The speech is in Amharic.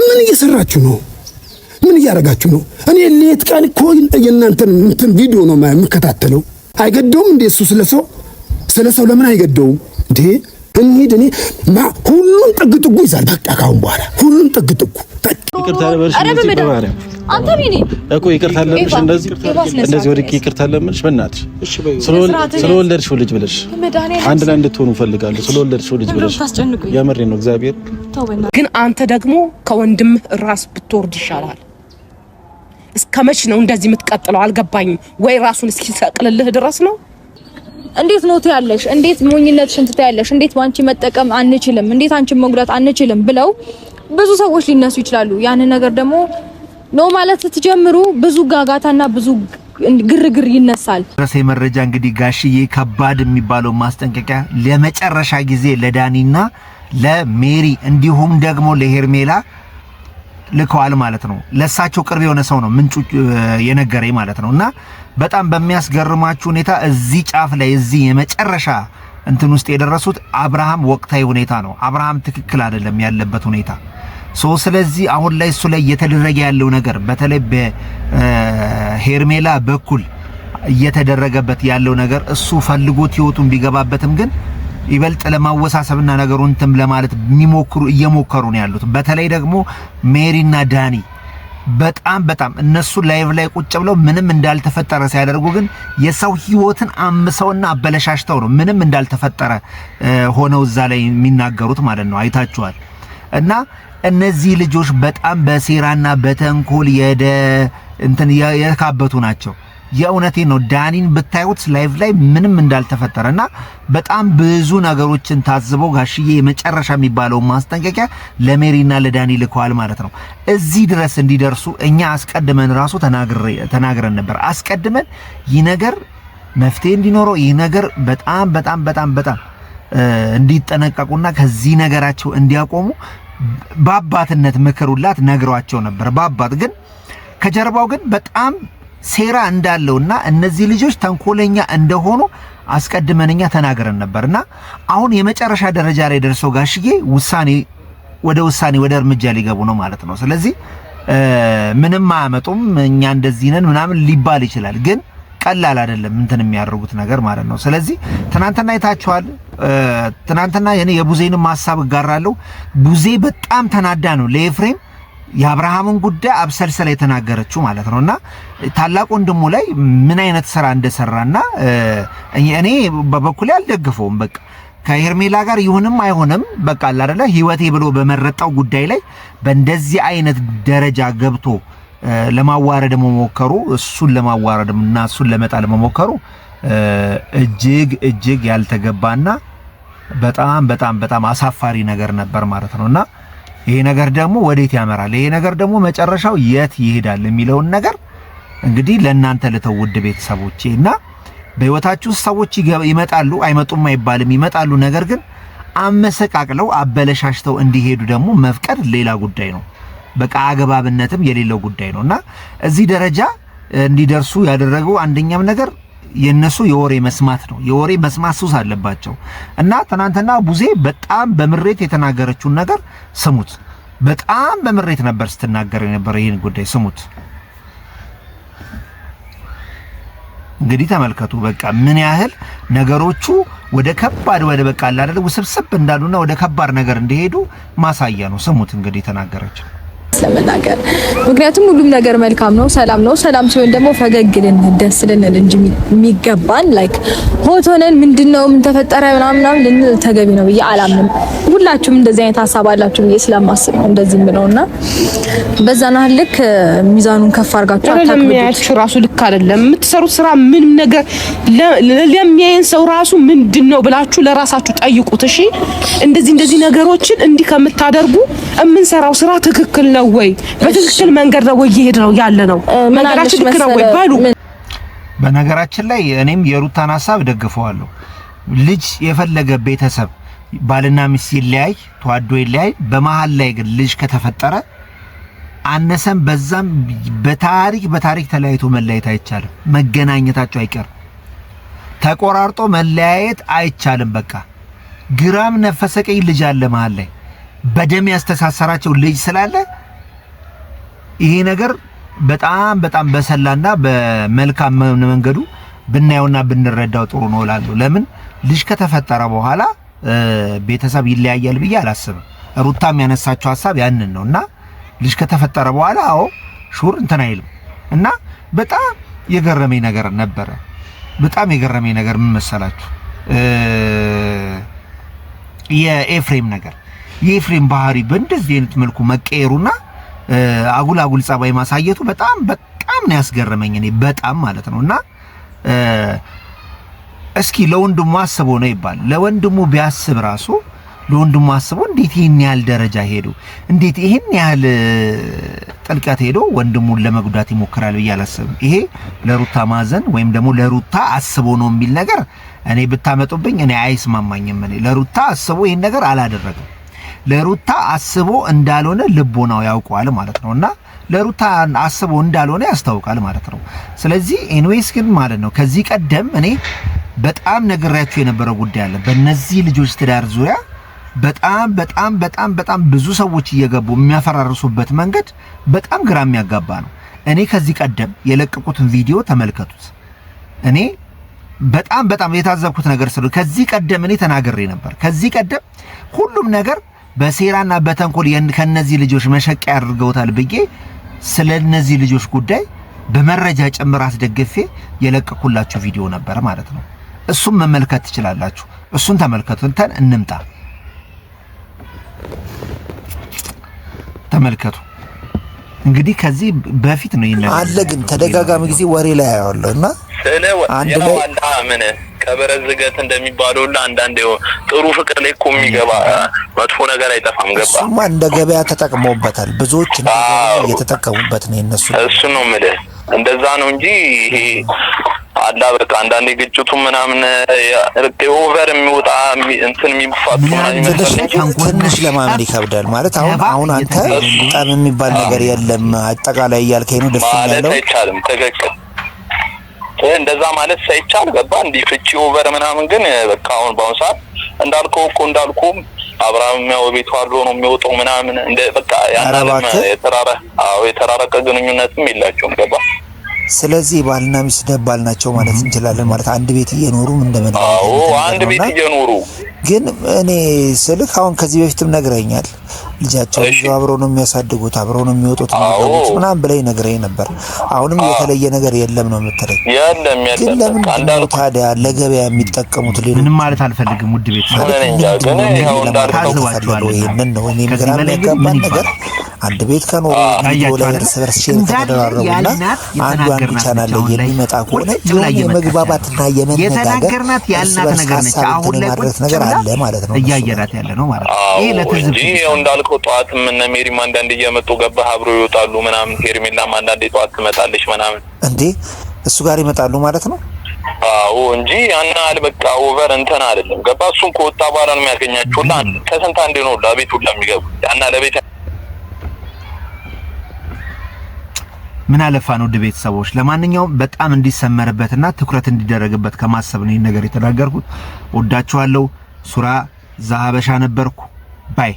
ምን እየሰራችሁ ነው? ምን እያደረጋችሁ ነው? እኔ ሌት ቀን እኮ የእናንተን እንትን ቪዲዮ ነው የምከታተለው። አይገደውም እንዴ እሱ ስለሰው ለምን አይገደውም እንዴ? እንሂድ። እኔ ሁሉን ጥግጥጉ ይዛል። በቃ ካሁን በኋላ ሁሉን ጥግጥጉ ይቅርታ ለበልሽ በማርያም አንተ ቢኒ እኮ ይቅርታ ለምንሽ እንደዚህ ወድቄ ይቅርታ ለምንሽ በእናትሽ ስለወለድሽው ልጅ ብለሽ አንድ ላይ እንድትሆኑ ፈልጋለሁ። ስለወለድሽው ልጅ ብለሽ የምሬ ነው እግዚአብሔር። ግን አንተ ደግሞ ከወንድምህ ራስ ብትወርድ ይሻላል። እስከመች ነው እንደዚህ የምትቀጥለው? አልገባኝም። ወይ ራሱን እስኪሰቅልልህ ድረስ ነው? እንዴት ነው ትያለሽ? እንዴት ሞኝነትሽን ትያለሽ? እንዴት ባንቺ መጠቀም አንችልም? እንዴት አንቺን መጉዳት አንችልም ብለው ብዙ ሰዎች ሊነሱ ይችላሉ። ያን ነገር ደግሞ ነው ማለት ስትጀምሩ ብዙ ጋጋታና ብዙ ግርግር ይነሳል። ራሴ መረጃ እንግዲህ ጋሽዬ ከባድ የሚባለው ማስጠንቀቂያ ለመጨረሻ ጊዜ ለዳኒና ለሜሪ እንዲሁም ደግሞ ለሄርሜላ ልከዋል ማለት ነው። ለሳቸው ቅርብ የሆነ ሰው ነው ምንጩ የነገረኝ ማለት ነውና በጣም በሚያስገርማችሁ ሁኔታ እዚህ ጫፍ ላይ እዚህ የመጨረሻ እንትን ውስጥ የደረሱት አብርሃም ወቅታዊ ሁኔታ ነው። አብርሃም ትክክል አይደለም ያለበት ሁኔታ። ስለዚህ አሁን ላይ እሱ ላይ እየተደረገ ያለው ነገር በተለይ በሄርሜላ በኩል እየተደረገበት ያለው ነገር እሱ ፈልጎት ህይወቱን ቢገባበትም ግን ይበልጥ ለማወሳሰብና ነገሩን እንትን ለማለት እየሞከሩ ነው ያሉት። በተለይ ደግሞ ሜሪና ዳኒ በጣም እነሱ ላይቭ ላይ ቁጭ ብለው ምንም እንዳልተፈጠረ ሲያደርጉ ግን የሰው ህይወትን አምሰውና አበለሻሽተው ነው ምንም እንዳልተፈጠረ ሆነው እዛ ላይ የሚናገሩት ማለት ነው። አይታችኋል። እና እነዚህ ልጆች በጣም በሴራና በተንኮል የካበቱ ናቸው። የእውነቴን ነው። ዳኒን ብታዩት ላይቭ ላይ ምንም እንዳልተፈጠረና በጣም ብዙ ነገሮችን ታዝበው ጋሽዬ የመጨረሻ የሚባለው ማስጠንቀቂያ ለሜሪና ለዳኒ ልከዋል ማለት ነው። እዚህ ድረስ እንዲደርሱ እኛ አስቀድመን ራሱ ተናግረን ነበር። አስቀድመን ይህ ነገር መፍትሄ እንዲኖረው ይህ ነገር በጣም እንዲጠነቀቁና ከዚህ ነገራቸው እንዲያቆሙ በአባትነት ምክሩላት ነግሯቸው ነበር። በአባት ግን ከጀርባው ግን በጣም ሴራ እንዳለውና እነዚህ ልጆች ተንኮለኛ እንደሆኑ አስቀድመንኛ ተናግረን ነበርና አሁን የመጨረሻ ደረጃ ላይ ደርሰው ጋሽዬ ወደ እርምጃ ሊገቡ ነው ማለት ነው። ስለዚህ ምንም አያመጡም እኛ እንደዚህ ነን ምናምን ሊባል ይችላል፣ ግን ቀላል አይደለም እንትን የሚያደርጉት ነገር ማለት ነው። ስለዚህ ትናንትና አይታችኋል። ትናንትና የቡዜንም ሐሳብ እጋራለሁ። ቡዜ በጣም ተናዳ ነው ለኤፍሬም የአብርሃምን ጉዳይ አብሰልሰል የተናገረችው ማለት ነውና ታላቅ ወንድሙ ላይ ምን አይነት ስራ እንደሰራና እኔ በበኩሌ አልደግፈውም። በቃ ከሄርሜላ ጋር ይሁንም አይሆንም በቃ አይደለ ህይወቴ ብሎ በመረጣው ጉዳይ ላይ በእንደዚህ አይነት ደረጃ ገብቶ ለማዋረድ መሞከሩ እሱን ለማዋረድና እሱን ለመጣል መሞከሩ እጅግ ያልተገባና በጣም አሳፋሪ ነገር ነበር ማለት ነውና ይሄ ነገር ደግሞ ወዴት ያመራል፣ ይሄ ነገር ደግሞ መጨረሻው የት ይሄዳል የሚለውን ነገር እንግዲህ ለእናንተ ለተውድ ቤተሰቦቼና በህይወታችሁ ሰዎች ይመጣሉ፣ አይመጡም አይባልም፣ ይመጣሉ። ነገር ግን አመሰቃቅለው አበለሻሽተው እንዲሄዱ ደግሞ መፍቀድ ሌላ ጉዳይ ነው። በቃ አገባብነትም የሌለው ጉዳይ ነውና እዚህ ደረጃ እንዲደርሱ ያደረገው አንደኛም ነገር የነሱ የወሬ መስማት ነው። የወሬ መስማት ሱስ አለባቸው እና ትናንትና ቡዜ በጣም በምሬት የተናገረችውን ነገር ስሙት። በጣም በምሬት ነበር ስትናገር የነበረው ይሄን ጉዳይ ስሙት። እንግዲህ ተመልከቱ በቃ ምን ያህል ነገሮቹ ወደ ከባድ በቃ አይደል ውስብስብ እንዳሉና ወደ ከባድ ነገር እንደሄዱ ማሳያ ነው። ስሙት እንግዲህ ተናገረችው ለመናገር ምክንያቱም ሁሉም ነገር መልካም ነው፣ ሰላም ነው። ሰላም ሲሆን ደግሞ ፈገግ ልንል ደስ ልንል እንጂ የሚገባን ላይክ ሆት ሆነን ምንድነው ምን ተፈጠረ ምናምን ልንል ተገቢ ነው ብዬ አላምንም። ሁላችሁም እንደዚህ አይነት ሐሳብ አላችሁ ብዬ ስለማስብ ነው እንደዚህ ምለውና በዛና ልክ ሚዛኑን ከፍ አድርጋችሁ አታክብዱት። ራሱ ልክ አይደለም የምትሰሩት ስራ ምንም ነገር ለሚያየን ሰው ራሱ ምንድነው ብላችሁ ለራሳችሁ ጠይቁት። እሺ እንደዚህ ነገሮችን እንዲህ ከምታደርጉ የምንሰራው ስራ ትክክል ነው ወይ በትክክል መንገድ ነው ወይ ይሄድ ነው ያለ ነው መንገዳችን ልክ ነው ወይ ባሉ። በነገራችን ላይ እኔም የሩታን ሐሳብ ደግፈዋለሁ። ልጅ የፈለገ ቤተሰብ ባልና ሚስት ይለያይ ተዋዶ ይለያይ፣ በመሃል ላይ ግን ልጅ ከተፈጠረ አነሰም በዛም በታሪክ ተለያይቶ መለያየት አይቻልም። መገናኘታቸው አይቀር። ተቆራርጦ መለያየት አይቻልም። በቃ ግራም ነፈሰ ቀኝ ልጅ አለ መሃል ላይ በደም ያስተሳሰራቸው ልጅ ስላለ ይሄ ነገር በጣም በጣም በሰላና በመልካም መንገዱ ብናየውና ብንረዳው ጥሩ ነው እላለሁ። ለምን ልጅ ከተፈጠረ በኋላ ቤተሰብ ይለያያል ብዬ አላስብም። ሩታም ያነሳቸው ሐሳብ ያንን ነውና ልጅ ከተፈጠረ በኋላ አዎ ሹር እንትን አይልም እና በጣም የገረመኝ ነገር ነበረ። በጣም የገረመኝ ነገር ምን መሰላችሁ? የኤፍሬም ነገር የኤፍሬም ባህሪ በእንደዚህ አይነት መልኩ መቀየሩና አጉል ጸባይ ማሳየቱ በጣም ነው ያስገረመኝ እኔ በጣም ማለት ነውና እስኪ ለወንድሙ አስቦ ነው ይባል ለወንድሙ ቢያስብ ራሱ ለወንድሙ አስቦ እንዴት ይሄን ያህል ደረጃ ሄዶ እንዴት ይሄን ያህል ጥልቀት ሄዶ ወንድሙን ለመጉዳት ይሞክራል ብዬ አላስብም። ይሄ ለሩታ ማዘን ወይም ደግሞ ለሩታ አስቦ ነው የሚል ነገር እኔ ብታመጡብኝ እኔ አይስማማኝም። እኔ ለሩታ አስቦ ይሄን ነገር አላደረገም። ለሩታ አስቦ እንዳልሆነ ልቦናው ያውቀዋል ማለት ነውና ለሩታ አስቦ እንዳልሆነ ያስታውቃል ማለት ነው። ስለዚህ ኤንዌይስ ግን ማለት ነው ከዚህ ቀደም እኔ በጣም ነግሬያችሁ የነበረው ጉዳይ አለ። በእነዚህ ልጆች ትዳር ዙሪያ በጣም ብዙ ሰዎች እየገቡ የሚያፈራርሱበት መንገድ በጣም ግራ የሚያጋባ ነው። እኔ ከዚህ ቀደም የለቀቁትን ቪዲዮ ተመልከቱት። እኔ በጣም የታዘብኩት ነገር ስለሆነ ከዚህ ቀደም እኔ ተናግሬ ነበር። ከዚህ ቀደም ሁሉም ነገር በሴራና በተንኮል ከነዚህ ልጆች መሸቂያ ያድርገውታል ብዬ ስለነዚህ ልጆች ጉዳይ በመረጃ ጭምር አስደግፌ የለቀኩላችሁ ቪዲዮ ነበር ማለት ነው። እሱም መመልከት ትችላላችሁ። እሱን ተመልከቱን። እንምጣ ተመልከቱ። እንግዲህ ከዚህ በፊት ነው ይነገር አለ ግን ተደጋጋሚ ጊዜ ወሬ ላይ ያያለውና አንድ ላይ ምን ከበረዝ ዝገት እንደሚባለው አንዳንዴ ጥሩ ፍቅር ላይ እኮ የሚገባ መጥፎ ነገር አይጠፋም። ገባ እሱማ እንደ ገበያ ተጠቅመውበታል። ብዙዎች እንደ ገበያ እየተጠቀሙበት ነው እነሱ። እሱ ነው የምልህ እንደዛ ነው እንጂ ይሄ አላ በቃ አንዳንዴ ግጭቱ ምናምን ኦቨር የሚወጣ እንትን የሚፋቱ ትንሽ ለማመን ይከብዳል ማለት አሁን አንተ በጣም የሚባል ነገር የለም አጠቃላይ እያልከኝ ነው ደስ ማለት አይቻልም። ትክክል እንደዛ ማለት ሳይቻል ገባ እንዴ ፍቺ ኦቨር ምናምን ግን በቃ አሁን በአሁን ሰዓት እንዳልኩም አብርሃም ያው ቤቱ አድሮ ነው የሚወጣው ምናምን እንደ በቃ ያናለም የተራራቀ ግንኙነትም የላቸውም። ገባ ስለዚህ ባልና ሚስት ደባል ናቸው ማለት እንችላለን። ማለት አንድ ቤት እየኖሩ እንደመጣው አንድ ቤት እየኖሩ ግን እኔ ስልክ አሁን ከዚህ በፊትም ነግረኛል። ልጃቸው አብረው ነው የሚያሳድጉት አብረው ነው የሚወጡት ምናምን ብለኝ ነግረኝ ነበር። አሁንም የተለየ ነገር የለም ነው የምትለኝ? ግን ለምን ነው ታዲያ ለገበያ የሚጠቀሙት? ምንም ማለት አልፈልግም። ውድ ቤት ይሄንን ነው እኔ ምክራም ያጋባን ነገር አንድ ቤት ከኖሩ ለእርስ በርስ ሼር ተደራረቡና አንዱ ቻናል ላይ የሚመጣ ከሆነ የመግባባትና የመነጋገር ያልናት ነገር ነች። አሁን ላይ ነገር አለ ማለት ነው። እያየናት ያለ ነው ማለት ነው። ይሄ ለትዝብት ነው እንዳልከው ጧትም እነ ሜሪም አንዳንዴ እየመጡ ገባህ አብረው ይወጣሉ ምናምን። ሄርሜላም አንዳንዴ ጧት ትመጣለች ምናምን። እንዴ እሱ ጋር ይመጣሉ ማለት ነው? አዎ እንጂ ያና በቃ ኦቨር እንትን አይደለም። ገባ እሱን ከወጣ በኋላ ነው የሚያገኛቸውና ከስንት አንዴ ነው ለቤት ሁሉ የሚገቡ ያና ለቤት ምን አለፋን ውድ ቤተሰቦች። ለማንኛውም በጣም እንዲሰመርበትና ትኩረት እንዲደረግበት ከማሰብ ነው ይሄን ነገር የተናገርኩት። ወዳችኋለሁ። ሱራ ዛሀበሻ ነበርኩ ባይ